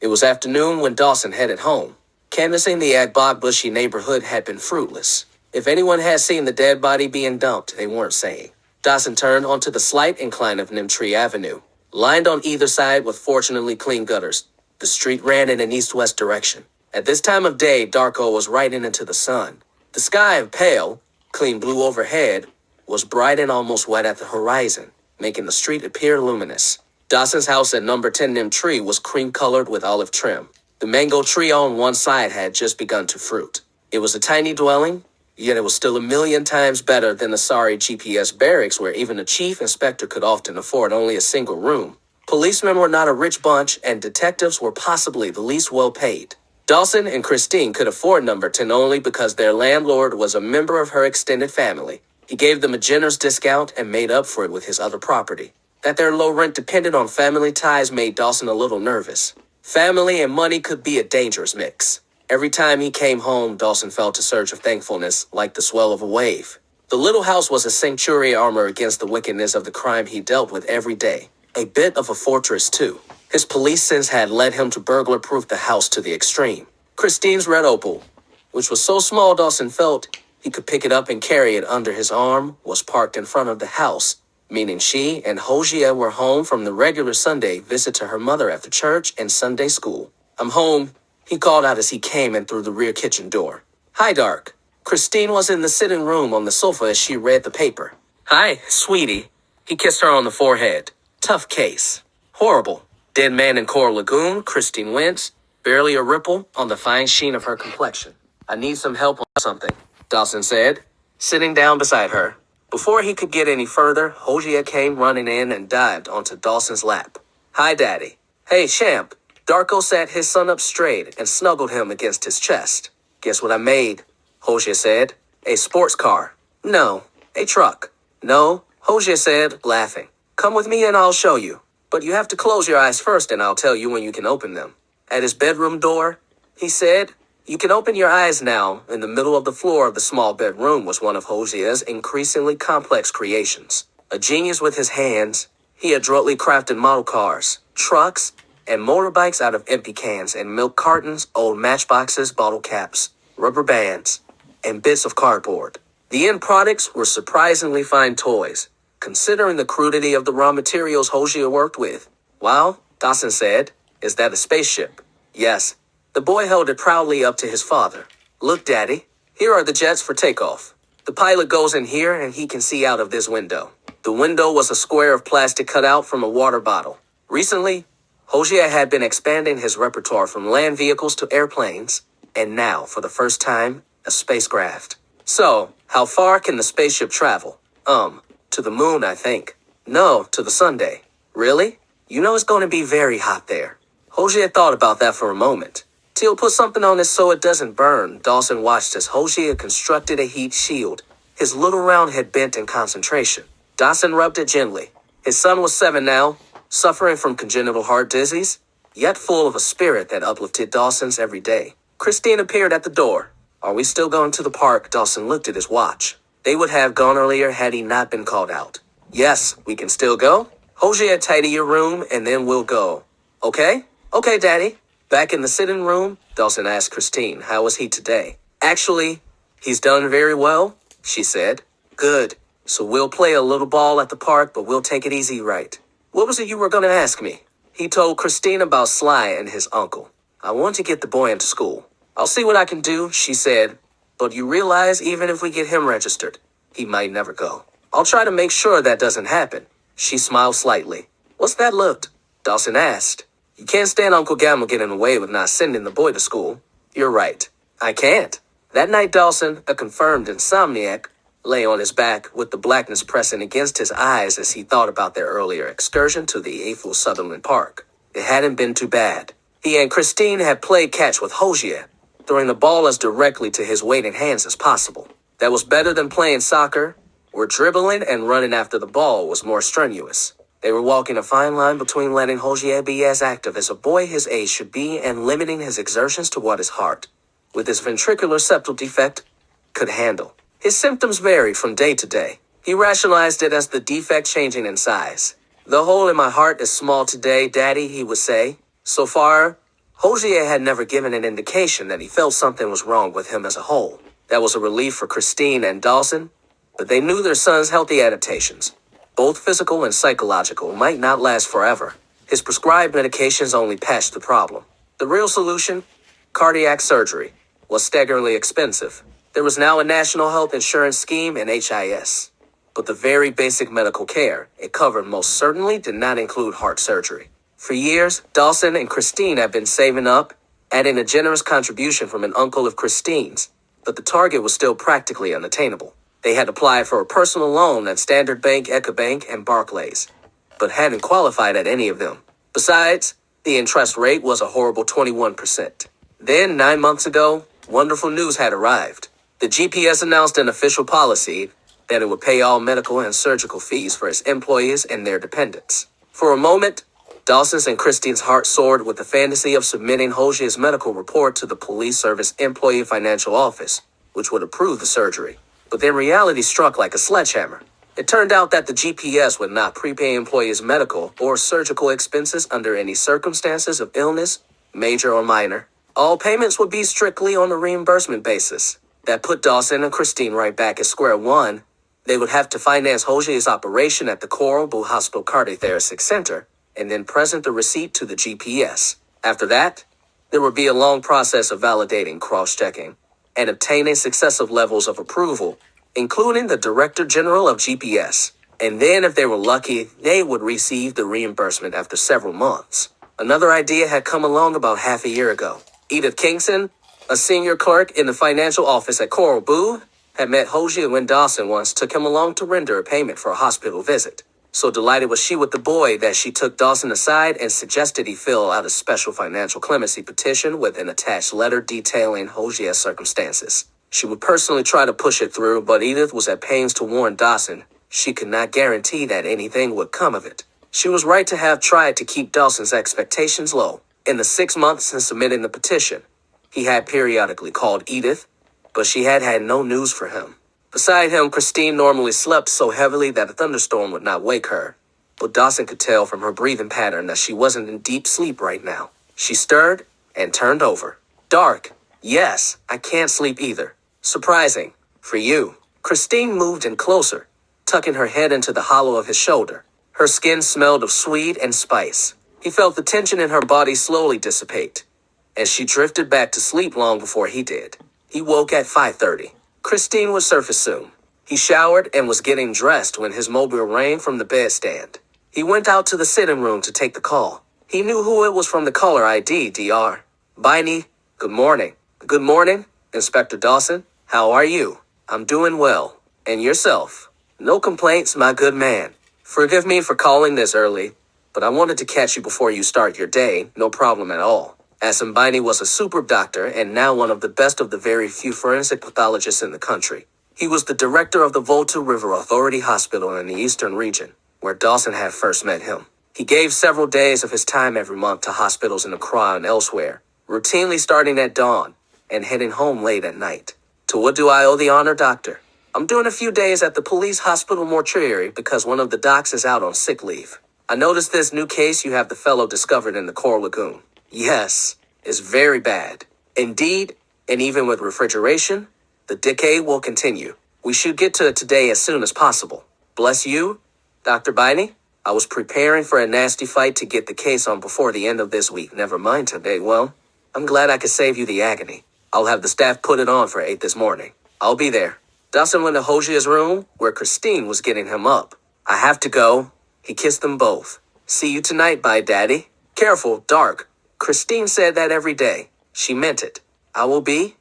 It was afternoon when Dawson headed home. Canvassing the Agbogbushy neighborhood had been fruitless. If anyone had seen the dead body being dumped, they weren't saying. Dawson turned onto the slight incline of Nimtree Avenue, lined on either side with fortunately clean gutters. The street ran in an east-west direction. At this time of day, Darko was riding into the sun. The sky, pale, clean blue overhead, was bright and almost wet at the horizon, making the street appear luminous. Dawson's house at number 10 Nimtree was cream-colored with olive trim. The mango tree on one side had just begun to fruit. It was a tiny dwelling, yet it was still a million times better than the sorry GPS barracks where even a chief inspector could often afford only a single room. Policemen were not a rich bunch, and detectives were possibly the least well-paid. Dawson and Christine could afford number 10 only because their landlord was a member of her extended family. He gave them a generous discount and made up for it with his other property. That their low rent depended on family ties made Dawson a little nervous. Family and money could be a dangerous mix. Every time he came home, Dawson felt a surge of thankfulness, like the swell of a wave. The little house was a sanctuary armor against the wickedness of the crime he dealt with every day. A bit of a fortress, too. His police sense had led him to burglar-proof the house to the extreme. Christine's red opal, which was so small Dawson felt he could pick it up and carry it under his arm, was parked in front of the house, meaning she and Hosea were home from the regular Sunday visit to her mother after church and Sunday school. "I'm home," he called out as he came in through the rear kitchen door. "Hi, Dark." Christine was in the sitting room on the sofa as she read the paper. "Hi, sweetie." He kissed her on the forehead. "Tough case. Horrible. Dead man in Coral Lagoon." Christine winced, barely a ripple on the fine sheen of her complexion. "I need some help on something," Dawson said, sitting down beside her. Before he could get any further, Hosea came running in and dived onto Dawson's lap. "Hi, Daddy." "Hey, Champ." Darko sat his son up straight and snuggled him against his chest. "Guess what I made?" Hosea said. "A sports car." "No, a truck." "No," Hosea said, laughing. "Come with me and I'll show you. But you have to close your eyes first and I'll tell you when you can open them." At his bedroom door, he said, "You can open your eyes now." In the middle of the floor of the small bedroom was one of Hosea's increasingly complex creations. A genius with his hands, he adroitly crafted model cars, trucks, and motorbikes out of empty cans and milk cartons, old matchboxes, bottle caps, rubber bands, and bits of cardboard. The end products were surprisingly fine toys, considering the crudity of the raw materials Hosea worked with. "Wow," Dawson said. "Is that a spaceship?" "Yes." The boy held it proudly up to his father. "Look, Daddy, here are the jets for takeoff. The pilot goes in here and he can see out of this window." The window was a square of plastic cut out from a water bottle. Recently, Hosea had been expanding his repertoire from land vehicles to airplanes, and now, for the first time, a spacecraft. "So, how far can the spaceship travel?" To the moon, I think." "No, to the Sunday." "Really? You know it's going to be very hot there." Hosea thought about that for a moment. "Till put something on it so it doesn't burn." Dawson watched as Hosea constructed a heat shield, his little round head bent in concentration. Dawson rubbed it gently. His son was 7 now, suffering from congenital heart disease, yet full of a spirit that uplifted Dawson's every day. Christine appeared at the door. "Are we still going to the park?" Dawson looked at his watch. They would have gone earlier had he not been called out. "Yes, we can still go." "Hosea, tidy your room, and then we'll go." "Okay? Okay, Daddy." Back in the sitting room, Dawson asked Christine, "How was he today?" "Actually, he's done very well," she said. "Good. So we'll play a little ball at the park, but we'll take it easy, right?" "What was it you were going to ask me?" He told Christine about Sly and his uncle. "I want to get the boy into school." "I'll see what I can do," she said. "But you realize even if we get him registered, he might never go." "I'll try to make sure that doesn't happen." She smiled slightly. "What's that look?" Dawson asked. "You can't stand Uncle Gamble getting away with not sending the boy to school." "You're right. I can't." That night Dawson, a confirmed insomniac, lay on his back with the blackness pressing against his eyes as he thought about their earlier excursion to the Eiffel Sutherland Park. It hadn't been too bad. He and Christine had played catch with Hosea, throwing the ball as directly to his waiting hands as possible. That was better than playing soccer, where dribbling and running after the ball was more strenuous. They were walking a fine line between letting Hosea be as active as a boy his age should be and limiting his exertions to what his heart, with his ventricular septal defect, could handle. His symptoms varied from day to day. He rationalized it as the defect changing in size. "The hole in my heart is small today, Daddy," he would say. "So far, Hozier had never given an indication that he felt something was wrong with him as a whole. That was a relief for Christine and Dawson, but they knew their son's healthy adaptations, both physical and psychological, might not last forever. His prescribed medications only patched the problem. The real solution, cardiac surgery, was staggeringly expensive. There was now a national health insurance scheme and HIS, but the very basic medical care it covered most certainly did not include heart surgery. For years, Dawson and Christine had been saving up, adding a generous contribution from an uncle of Christine's, but the target was still practically unattainable. They had applied for a personal loan at Standard Bank, Ecobank, and Barclays, but hadn't qualified at any of them. Besides, the interest rate was a horrible 21%. Then, 9 months ago, wonderful news had arrived. The GPS announced an official policy that it would pay all medical and surgical fees for its employees and their dependents. For a moment, Dawson's and Christine's heart soared with the fantasy of submitting Hozier's medical report to the police service employee financial office, which would approve the surgery. But then reality struck like a sledgehammer. It turned out that the GPS would not prepay employees' medical or surgical expenses under any circumstances of illness, major or minor. All payments would be strictly on a reimbursement basis. That put Dawson and Christine right back at square one. They would have to finance Hozier's operation at the Coral Blue Hospital Cardiothoracic Center, and then present the receipt to the GPS. After that, there would be a long process of validating, cross-checking, and obtaining successive levels of approval, including the Director General of GPS. And then, if they were lucky, they would receive the reimbursement after several months. Another idea had come along about half a year ago. Edith Kingston, a senior clerk in the financial office at Coral Blue, had met Hozier when Dawson once took him along to render a payment for a hospital visit. So delighted was she with the boy that she took Dawson aside and suggested he fill out a special financial clemency petition with an attached letter detailing Hozier's circumstances. She would personally try to push it through, but Edith was at pains to warn Dawson she could not guarantee that anything would come of it. She was right to have tried to keep Dawson's expectations low. In the 6 months since submitting the petition, he had periodically called Edith, but she had had no news for him. Beside him, Christine normally slept so heavily that a thunderstorm would not wake her, but Dawson could tell from her breathing pattern that she wasn't in deep sleep right now. She stirred and turned over. Dark. Yes, I can't sleep either. Surprising. For you. Christine moved in closer, tucking her head into the hollow of his shoulder. Her skin smelled of sweet and spice. He felt the tension in her body slowly dissipate, and she drifted back to sleep long before he did. He woke at 5:30. Christine would surface soon. He showered and was getting dressed when his mobile rang from the bedstand. He went out to the sitting room to take the call. He knew who it was from the caller ID, Dr. Biney. Good morning. Good morning, Inspector Dawson. How are you? I'm doing well. And yourself? No complaints, my good man. Forgive me for calling this early, but I wanted to catch you before you start your day. No problem at all. Biney was a super doctor and now one of the best of the very few forensic pathologists in the country. He was the director of the Volta River Authority Hospital in the Eastern region, where Dawson had first met him. He gave several days of his time every month to hospitals in Accra and elsewhere, routinely starting at dawn and heading home late at night. To what do I owe the honor, doctor? I'm doing a few days at the police hospital mortuary because one of the docs is out on sick leave. I noticed this new case you have the fellow discovered in the Coral Lagoon. Yes, it's very bad. Indeed, and even with refrigeration, the decay will continue. We should get to it today as soon as possible. Bless you, Dr. Biney. I was preparing for a nasty fight to get the case on before the end of this week. Never mind today. Well, I'm glad I could save you the agony. I'll have the staff put it on for 8 this morning. I'll be there. Dawson went to Hozier's room, where Christine was getting him up. I have to go. He kissed them both. See you tonight, bye, Daddy. Careful, Dark. Christine said that every day. She meant it. I will be.